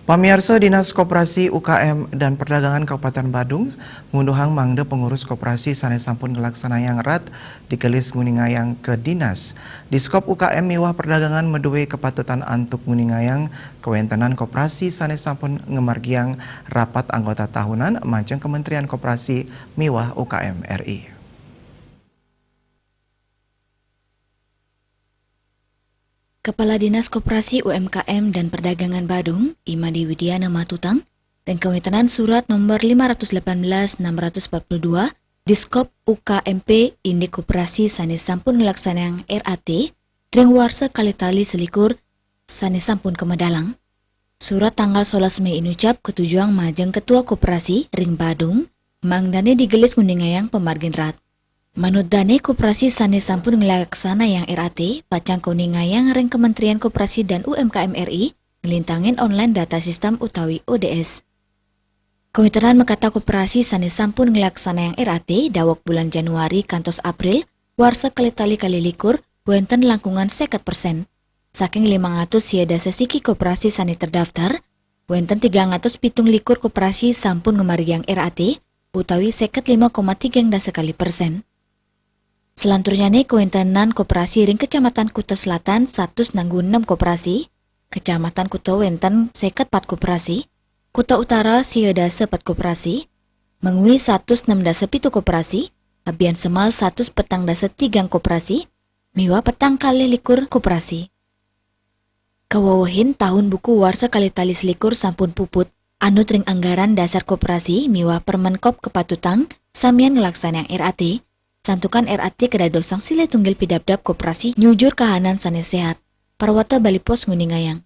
Pamirsa Dinas Koperasi UKM dan Perdagangan Kabupaten Badung ngunduhang mangde pengurus koperasi sanes sampun ngelaksanayang rat dikelis nguningayang ke dinas. Diskop UKM miwah perdagangan medue kepatutan antuk nguningayang kewentenan koperasi sanes sampun ngemargiang rapat anggota tahunan majeng Kementerian Koperasi miwah UKM RI. Kepala Dinas Koperasi UMKM dan Perdagangan Badung, Imadi Widiana Matutang, dan Kewentenan Surat Nomor 518/642, Diskop UKMP Indi Koperasi sanes sampun ngelaksanayang RAT, ring warsa kalitali selikur sanes sampun kemedalang. Surat tanggal 11 Mei inucap ketujuan majeng Ketua Koperasi ring Badung, mangdane digelis nguningayang pemargin rat. Manut dane koperasi sanes sampun ngelaksana yang RAT, pacang kuningayang ring Kementerian Koperasi dan UMKM RI ngelintangin online data sistem utawi ODS. Kementerian mekata koperasi sanes sampun ngelaksana yang RAT dawok bulan Januari kantos April warsa kalitali likur wenten langkungan 50%. Saking 500 siada sesiki koperasi sanes terdaftar, wenten 300 pitung likur koperasi sampun ngemari yang RAT utawi 5,3%. Selanturnya nih kewentenan koperasi ring Kecamatan Kuta Selatan 106 koperasi, Kecamatan Kuta Wenten 4 koperasi, Kuta Utara siada 4 koperasi, Mengwi 106 koperasi, Abian Semal 1 petang 3 koperasi, Miwa petang kali likur koperasi. Kawawahin tahun buku warsa kali tali selikur sampun puput, anut ring anggaran dasar koperasi miwa Permenkop Kepatutang samian ngelaksana yang RAT, santukan RAT kedadosang sile tunggil pidabdab koperasi nyujur kahanan sanes sehat. Parwata Bali Pos nguningayang.